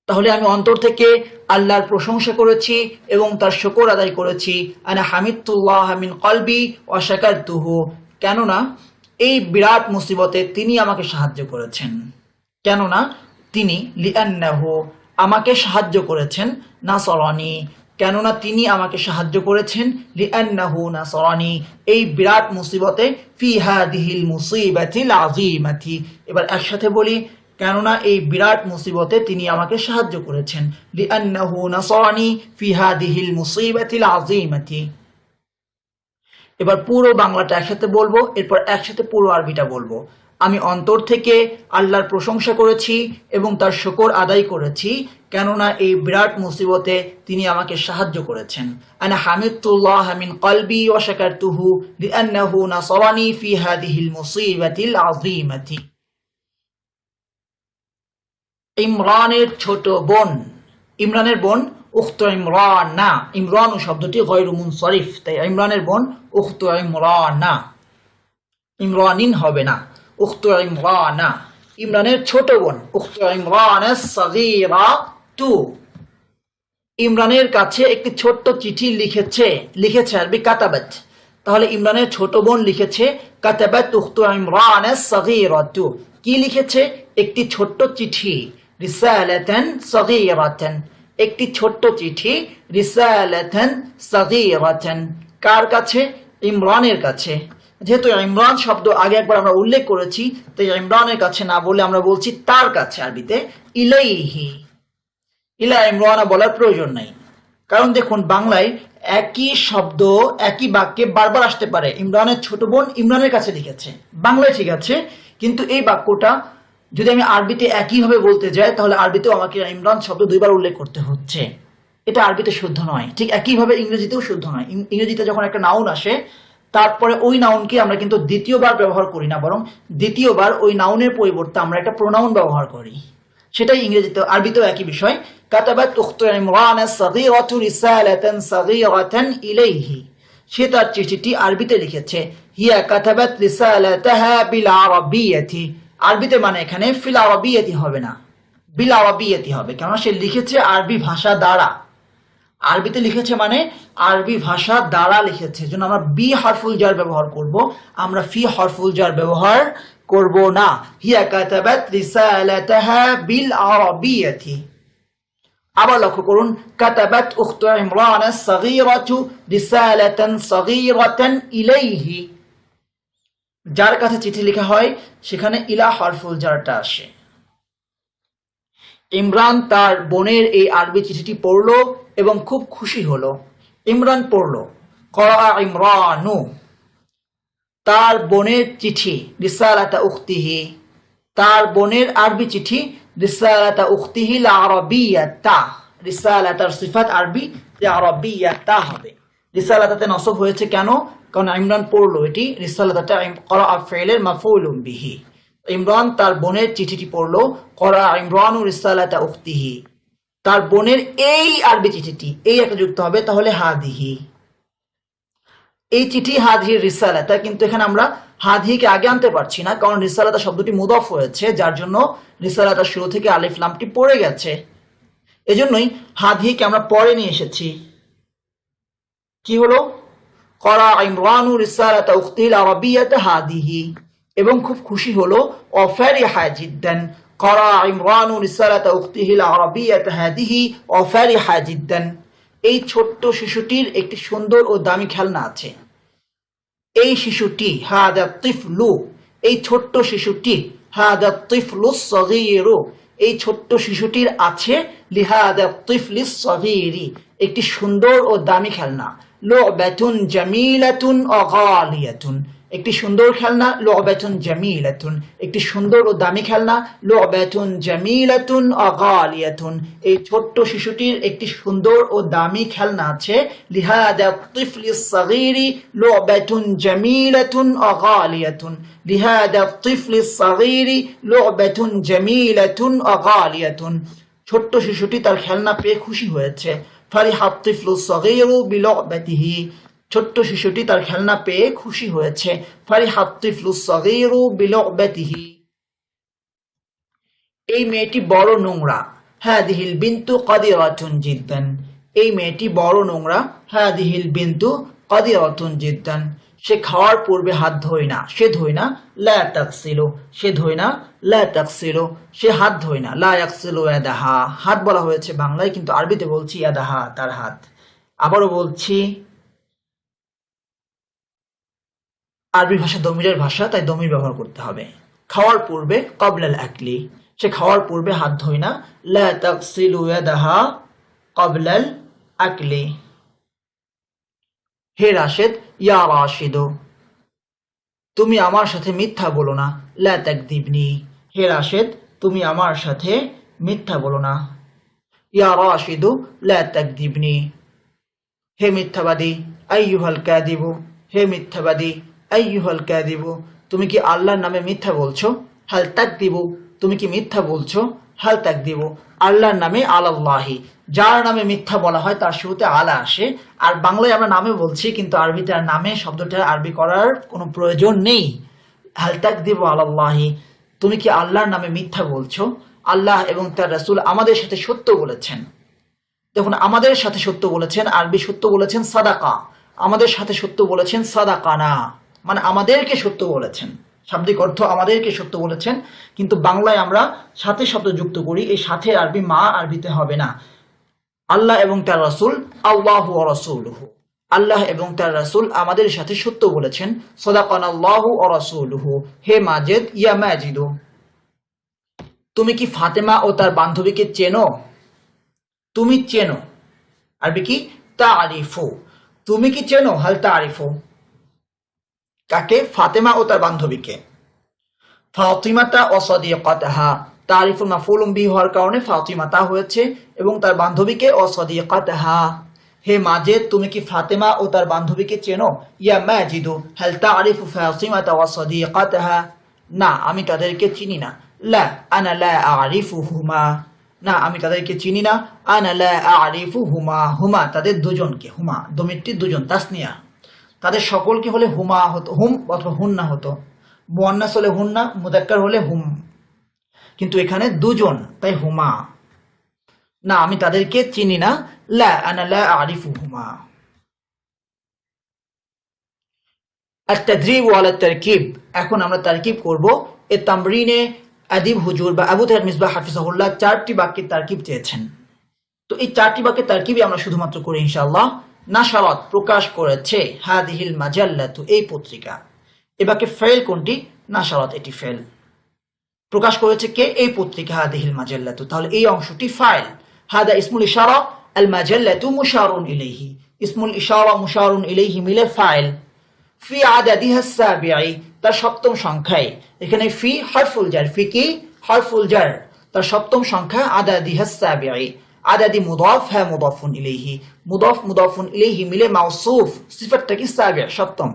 তাহলে আমি অন্তর থেকে আল্লাহর প্রশংসা করেছি এবং তার শুকর আদায় করেছি। আনা হামিদতুল্লাহ মিন কলবি ওয়া শাকারতুহু, কেননা এই বিরাট মুসিবতে তিনি আমাকে সাহায্য করেছেন। কেননা তিনি, লিআন্নাহু, আমাকে সাহায্য করেছেন। নাসরানি, কেননা তিনি আমাকে সাহায্য করেছেন। লিআন্নাহু নাসরানি, এই বিরাট মুসিবতে, ফি হাদিহিল মুসিবাতিল আযীমাতি। এবার একসাথে বলি, কেননা এই বিরাট মুসিবতে তিনি আমাকে সাহায্য করেছেন। লিআন্নাহু নাসরানি ফি হাদিহিল মুসিবাতিল আযীমাতি। এবার পুরো বাংলাটা একসাথে বলবো, এরপর একসাথে পুরো আরবিটা বলবো। আমি অন্তর থেকে আল্লাহর প্রশংসা করেছি এবং তার শুকর আদায় করেছি, কেননা এই বিরাট মুসিবতে তিনি আমাকে সাহায্য করেছেন। আনা হামিদতুল্লাহ মিন কলবি ওয়া শাকারতুহু লিআন্নাহু নাসরানি ফি হাদিহিল মুসিবাতিল আযীমাতি। ইমরানের ছোট বোন, ইমরানের বোন উখতু ইমরানা, ইমরানু শব্দটি গয়রু মুনসরিফ, তাই ইমরানের বোন উখতু ইমরানা, ইমরানিন হবে না, উখতু ইমরানা, ইমরানের ছোট বোন। উখতু ইমরানাস সাগীরাতু, ইমরানের কাছে একটি ছোট্ট চিঠি লিখেছে, লিখেছে আরবি কাতাবাত। তাহলে ইমরানের ছোট বোন লিখেছে কাতাবাত উখতু ইমরান আস-সাগীরাতু। কি লিখেছে? একটি ছোট্ট চিঠি, রিসালাতান সাগীরাতান, একটি ছোট্ট চিঠি, রিসালাতান সাগীরাতান। কার কাছে? ইমরানের কাছে। যেহেতু ইমরান শব্দ আগে একবার আমরা উল্লেখ করেছি, তাই ইমরানের কাছে না বলে আমরা বলছি তার কাছে, আরবিতে ইলাইহি। ইলা ইমরান বলার প্রয়োজন নাই, কারণ দেখুন বাংলায় একই শব্দ একই বাক্যে বারবার আসতে পারে। ইমরানের ছোট বোন ইমরানের কাছে লিখেছে, বাংলায় ঠিক আছে, কিন্তু এই বাক্যটা যদি আমি আরবিতে একইভাবে বলতে যাই তাহলে আরবিতেও আমাকে ইমরান শব্দ দুইবার উল্লেখ করতে হচ্ছে। এটা আরবিতে শুদ্ধ নয়। ঠিক একইভাবে ইংরেজিতেও শুদ্ধ নয়। ইংরেজিতে যখন একটা নাউন আসে তারপরে ওই নাউনকে আমরা কিন্তু দ্বিতীয়বার ব্যবহার করি না, বরং দ্বিতীয়বার ওই নাউনের পরিবর্তে আমরা একটা প্রোনাউন ব্যবহার করি। সেটাই ইংরেজিতে, আরবিতেও একই বিষয়। কাতাবাত উখতু ইমরান আস-সাগীরাতু রিসালাতান সাগীরাতান ইলাইহি। সে তার চিঠিটি আরবিতে লিখেছে। হিয়া কাতাবাত রিসালাতাহা বিল আরাবিয়াতি। আরবিতে মানে এখানে ফিল আরাবিয়াতি হবে না, বিল আরাবিয়াতি হবে, কারণ সে লিখেছে আরবি ভাষা দ্বারা। আরবিতে লিখেছে মানে আরবি ভাষা দ্বারা লিখেছে, জন্য আমরা বি হরফুল জার ব্যবহার করব, আমরা ফি হরফুল জার ব্যবহার করব না। হিয়া কাতাবাত রিসালাতাহা বিল আরাবিয়াতি। আবার লক্ষ্য করুন, কাতাবাত উখতু ইমরান আস-সাগীরাতু রিসালাতান সাগীরাতান ইলাইহি। যার কাছে চিঠি লেখা হয় সেখানে ইলা হরফুল জারটা আসে। ইমরান তার বোনের এই আরবি চিঠিটি পড়ল এবং খুব খুশি হলো। ইমরান পড়ল, করা ইমরানু, তার বোনের চিঠি, রিসালাতা উখতিহি, তার বোনের আরবি চিঠি, রিসালাতা উখতিহি আরাবিয়াতা। রিসালাতার সিফাত আরবি, আরাবিয়াতা হবে। রিসালাতাতে নসব হয়েছে কেন? কারণ ইমরান পড়লো, এটি রিসালাতাটা করা ফিলের মাফউলুম বিহি। ইমরান তার বোনের চিঠিটি পড়লো, করা ইমরানু রিসালাতা উখতিহি, তার বোনের এই আরবি চিঠিটি, এই একটা যুক্ত হবে, তাহলে হাদিহি, এই চিঠি হাদিহির রিসালাতা। কিন্তু এখানে আমরা হাদিহিকে আগে আনতে পারছি না, কারণ রিসালাতা শব্দটি মুদাফ হয়েছে, যার জন্য রিসালাতা শুরু থেকে আলিফ লামটি পড়ে গেছে। এজন্যই হাদিহিকে আমরা পরে নিয়ে এসেছি। কি হলো? করা ইমরানু রিসালাতা উখতিহিল আরাবিয়াতা হাদিহি, এবং খুব খুশি হলো। অফারিহা জিদ্দান, করা ইমরানু রিসালাতা উখতিহিল আরাবিয়াতা হাদিহি অফারিহা জিদ্দান। এই ছোট্ট শিশুটির একটি সুন্দর ও দামি খেলনা আছে। এই শিশুটি, হাদা তিফলু, এই ছোট্ট শিশুটি, হাদা তিফলুস সগীরু, এই ছোট্ট শিশুটির আছে, লিহাদা তিফলিস সগীরি, একটি সুন্দর ও দামি খেলনা। লুবাতুন জামিলাতুন ওয়া গালিয়াতুন, একটি সুন্দর খেলনা। লুবাতুন জামিলাতুন, একটি সুন্দর ও দামি খেলনা। লুবাতুন জামিলাতুন ওয়া গালিয়াতুন, এই ছোট্ট শিশুটির একটি সুন্দর ও দামি খেলনা আছে। লিহাদা তিফলিস সগীরি লুবাতুন জামিলাতুন ওয়া গালিয়াতুন, লিহাদা তিফলিস সগীরি লুবাতুন জামিলাতুন ওয়া গালিয়াতুন। ছোট্ট শিশুটি তার খেলনা পেয়ে খুশি হয়েছে। ফারিহাত তিফলুস সগীরু বিলুবাতিহি, ছোট্ট শিশুটি তার খেলনা পেয়ে খুশি হয়েছে। ফারিহাত তিফলুস সগীরু বিলুবাতিহি। এই মেয়েটি বড় নোংরা। হাদিহিল বিনতু কাদিরাতুন জিদ্দান, এই মেয়েটি বড় নোংরা। হাদিহিল বিনতু কাদিরাতুন জিদ্দান, সে খাওয়ার পূর্বে হাত ধোয় না, সে ধোয় না। লা তাগসিলু, সে ধোয় না। লা তাগসিলু, সে হাত ধোয় না। লা ইয়াগসিলু ইয়াদাহা, হাত বলা হয়েছে বাংলায়, কিন্তু আরবিতে বলছি ইয়াদাহা, তার হাত। আবারও বলছি, আরবি ভাষা দমিরের ভাষা, তাই দমির ব্যবহার করতে হবে। খাওয়ার পূর্বে, ক্বাবলাল আকলি, সে খাওয়ার পূর্বে হাত ধোয় না। লা তাগসিলু ইয়াদাহা ক্বাবলাল আকলি। হে রাশেদ, ইয়া রাশিদু, তুমি আমার সাথে মিথ্যা বলো না। লা তাকদিবনি, হে রাশেদ, তুমি আমার সাথে মিথ্যা বলো না। ইয়া রাশিদু লা তাকদিবনি, হে মিথ্যাবাদী। আইয়ুহাল কাযিবু, হে মিথ্যাবাদী। আইয়ুহাল কাযিবু, তুমি কি আল্লাহর নামে মিথ্যা বলছো? হাল তাকদিবু, তুমি কি মিথ্যা বলছো? হাল তাকদিবু, আল্লাহর নামে, আলাল্লাহি, যার নামে মিথ্যা বলা হয় তার শুরুতে আলা আসে। আর বাংলায় আমরা নামে বলছি, কিন্তু আরবিতে আর নামে শব্দটা আরবি করার কোনো প্রয়োজন নেই। হাল তাকদিবু আলাল্লাহি, তুমি কি আল্লাহর নামে মিথ্যা বলছো? আল্লাহ এবং তার রাসূল আমাদের সাথে সত্য বলেছেন। দেখুন, আমাদের সাথে সত্য বলেছেন, আরবি সত্য বলেছেন সাদাকা, আমাদের সাথে সত্য বলেছেন, সাদাকানা মানে আমাদেরকে সত্য বলেছেন, শাব্দিক অর্থ আমাদেরকে সত্য বলেছেন, কিন্তু বাংলায় আমরা সাথে শব্দ যুক্ত করি, এই সাথে আরবি মা আরবিতে হবে না। আল্লাহ এবং তার রাসূল, আল্লাহু ওয়া রাসূলুহু, আল্লাহ এবং তার রাসূল আমাদের সাথে সত্য বলেছেন, সাদাকানাল্লাহু ওয়া রাসূলুহু, হে মাজিদ, ইয়া মাজিদু। তুমি কি ফাতেমা ও তার বান্ধবীকে চেনো? তুমি চেনো, আরবি কি তারিফু, তুমি কি চেনো, হাল তারিফু, কাকে? ফাতেমা ও তার বান্ধবীকে। ফাতিমাতা ও সাদিকাতাহা, তারিফুল মাফউলুম বিহি হওয়ার কারণে ফাতিমাতা হয়েছে, এবং তার বান্ধবীকে ও সাদিকাতাহা। হে মাজিদ, তুমি কি ফাতেমা ও তার বান্ধবীকে চেনো? ইয়া মাজিদু হাল তারিফু ফাতিমাতা ওয়া সাদিকাতাহা, না আমি তাদেরকে চিনি না। লা আনা লা আরিফুহুমা, না আমি তাদেরকে চিনি না। আনা লা আরিফুহুমা, হুমা তাদের দুজনকে, হুমা দমিরটি দুজন, তাসনিয়া, তাদের সকলকে হলে হুমা হতো, হুম অথবা হুন্না হতো, মুয়ান্নাস হলে হুন্না, মুযাক্কার হলে হুম, কিন্তু এখানে দুজন তাই হুমা, না আমি তাদেরকে চিনি না। লা আনা লা আরিফুহুমা। আত-তাদরিব ওয়ালা তারকিব, এখন আমরা তারকিব করব। এই তামরিনে আদিব হুজুর বা আবু তাহের মিসবাহ হাফিজাহুল্লাহ 4টি বাক্যের তারকিব চেয়েছেন, তো এই 4টি বাক্যের তারকিবই আমরা শুধুমাত্র করি ইনশাআল্লাহ। নাশারাত প্রকাশ করেছে, হাদিহিল মাজাল্লাতু এই পত্রিকা, এ বাক্যে ফেল কোনটি? নাশারাত, এটি ফেল। প্রকাশ করেছে কে? এই পত্রিকা, হাদিহিল মাজাল্লাতু, তাহলে এই অংশটি ফাইল। হাদা ইসমুল ইশারা, আল মাজাল্লাতু মুশারুন ইলাইহি, ইসমুল ইশারা মুশারুন ইলাইহি মিলে ফাইল। ফি আদাদিহা সাবিঈ, তার সপ্তম সংখ্যায়, এখানে ফি হরফুল জার, ফি কি? হরফুল জার, তার সপ্তম সংখ্যা আদাদিহা সাবিঈ, আদাদি মুদাফ, হ্যাঁ মুদাফুন ইলাইহি, মুদাফ মুদাফুন ইলাইহি মিলে মাউসুফ, সিফাতটা কি? সাবিঈ, সপ্তম।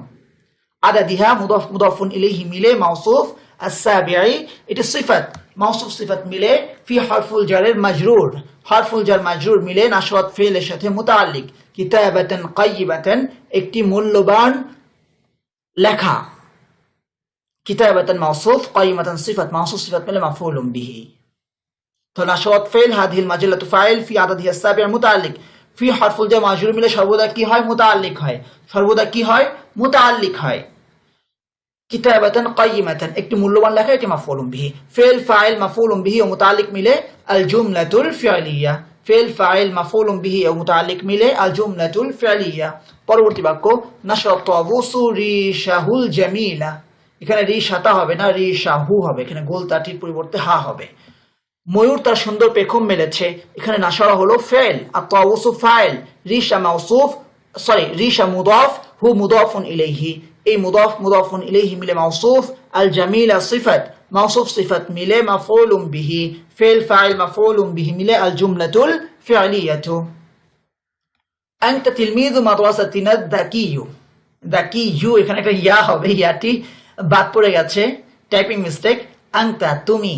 আদাদিহা মুদাফ মুদাফুন ইলাইহি মিলে মাউসুফ, as-সাবিঈ এটা সিফাত, মাউসুফ সিফাত মিলে ফি হরফুল জারের মাজরুর, হরফুল জার মাজরুর মিলে নাশরাত ফিলের সাথে মুতাআল্লিক, কিতাবাতান কাইয়িবাতান একটি মূল্যবান লেখা, কিতাবাতান মাউসুফ, কাইয়িমাতান সিফাত, মাউসুফ সিফাত মিলে মাফউলুম বিহি। তো নাশরাত ফিল, হাদিহিল মাজাল্লাতু ফাইল, ফি আদাদিহা সাবিঈ মুতাআল্লিক, ফি হরফুল জার মাজরুর মিলে সর্বদা কি হয়? মুতাআল্লিক হয়, সর্বদা কি হয়? মুতাআল্লিক হয়। কিতাবাতান কাইয়িমাতান একটি মূল্যবান লেখা, এটি মাফউলুম বিহি। ফিল ফাইল মাফউলুম বিহি ও মুতাআল্লিক মিলে আল জুমলাতুল ফি'লিয়া, ফিল ফাইল মাফউলুম বিহি ও মুতাআল্লিক মিলে আল জুমলাতুল ফি'লিয়া। পরবর্তী বাক্য, নাশরাত তাবুসু রিশাহুল জামিলা, এখানে রিশাতা হবে না, রিশাহু হবে, এখানে গোলতাটির পরিবর্তে হা হবে। ময়ূর তার সুন্দর পেখম মেলেছে, এখানে নাশরা হলো ফেল, আর তাবুসু ফাইল, রিশা মাউসুফ, সরি রিশা মুদাফ, হু মুদাফুন ইলাইহি, এই মুদাফ মুদাফুন ইলাইহি মিলে মাউসুফ, আল জামিলা সিফাত, মাউসুফ সিফাত মিলে মাফউলুম বিহি, ফেল ফাইল মাফউলুম বিহি মিলে আল জুমলাতুল ফি'লিয়াতু। আনতা তিলমিযু মাদ্রাসাতিনা যাকিয়্যু, যাকিয়্যু এখানে একটা ইয়া হবে, ইয়াটি বাদ পড়ে গেছে, টাইপিং মিস্টেক। আনতা তুমি,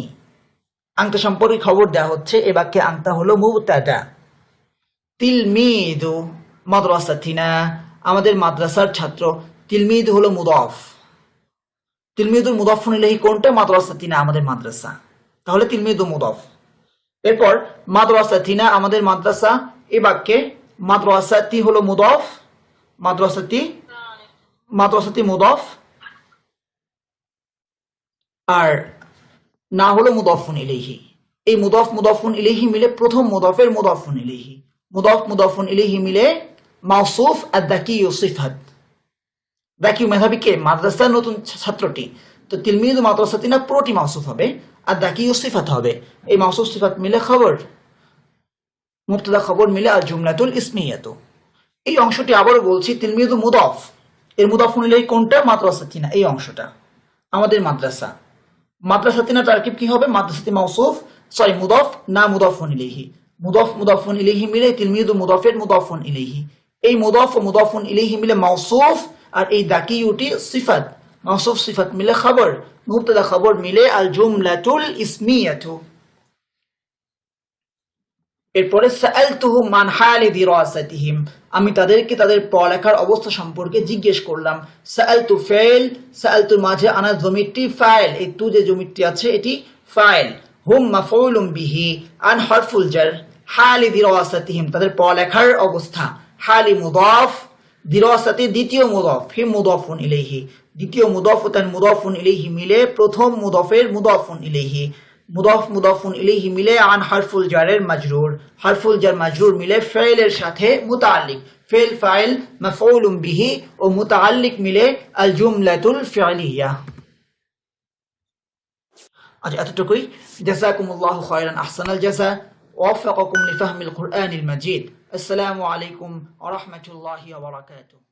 আনতা সম্পর্কে খবর দেওয়া হচ্ছে, এ বাক্যে আনতা হলো মুবতাদা। তিলমিযু মাদ্রাসাতিনা আমাদের মাদ্রাসার ছাত্র, তিলমিদ হলো মুদাফ, তিলমিদুল মুদাফুন ইলাইহি কোনটা? মাদ্রাসাতিনা আমাদের মাদ্রাসা, তাহলে তিলমিদু মুদাফ। এরপর মাদ্রাসাতিনা আমাদের মাদ্রাসা, এই বাক্যে মাদ্রাসাতি হলো মুদাফ, মাদ্রাসাতি, মাদ্রাসাতি মুদাফ, আর না হলো মুদাফুন ইলাইহি। এই মুদাফ মুদাফুন ইলাইহি মিলে প্রথম মুদাফের মুদাফুন ইলাইহি, মুদাফ মুদাফুন ইলাইহি মিলে মাউসুফ আদ-যাকিয়্যু সিফাত, যাকিয়্যু মেধাবী কে? মাদ্রাসার নতুন ছাত্রটি, তো তিলমিযু মাদ্রাসাতিনা পুরোটি মাউসুফ হবে, আর যাকিয়্যু সিফাত হবে, এই মাউসুফ সিফাত মিলে খবর, মুবতাদা খবর মিলে আল জুমলাতুল ইসমিয়াতু। এই অংশটি আবারও বলছি, তিলমিযু মুদাফ, এর মুদাফুন ইলাইহি কোনটা? মাদ্রাসাতিনা, এই অংশটা আমাদের মাদ্রাসা। মাদ্রাসাতিনা তারকিব কি হবে? মাদ্রাসাতি মাউসুফ, সরি মুদাফ না মুদাফুন ইলাইহি, মুদাফ মুদাফুন ইলাইহি মিলে তিলমিযু মুদাফের মুদাফুন ইলাইহি, এই মুদাফ ও মুদাফুন ইলাইহি মিলে মাউসুফ, আর এই যাকিয়্যুটি সিফাত, মাউসুফ সিফাত মিলে খবর, মুবতাদা খবর মিলে আল জুমলাতুল ইসমিয়াতু। এরপরে সাআলতুহুম মান হালি দিরাসাতিহিম, আমি তাদেরকে তাদের পড়ালেখার অবস্থা সম্পর্কে জিজ্ঞেস করলাম। সাআলতু ফাইল, সাআলতুর মাঝে আনা জমিরটি ফাইল, এই তু যে জমিরটি আছে এটি ফাইল, হুম মাফউলুম বিহি, আন হরফুল জার, হালি দিরাসাতিহিম তাদের পড়ালেখার অবস্থা, হালি মুদাফ, দিরাসাতে দ্বিতীয় মুদাফ হি মুদাফুন ইলাইহি, দ্বিতীয় মুদাফ তান মুদাফুন ইলাইহি মিলে প্রথম মুদাফের মুদাফুন ইলাইহি, মুদাফ মুদাফুন ইলাইহি মিলে আন হারফুল জারের মাজরুর, হারফুল জার মাজরুর মিলে ফাইলের সাথে মুতাআল্লিক, ফেল ফাইল মাফউলুম বিহি ও মুতাআল্লিক মিলে আল জুমলাতুল ফি'লিয়া। আজ এতটুকুই। জাযাকুমুল্লাহু খায়রান, আহসানাল জাযা, ওয়াফাকাকুম লিফাহমিল কুরআনিল মাজিদ। আসসালামু আলাইকুম ওয়া রাহমাতুল্লাহি ওয়া বারাকাতুহু।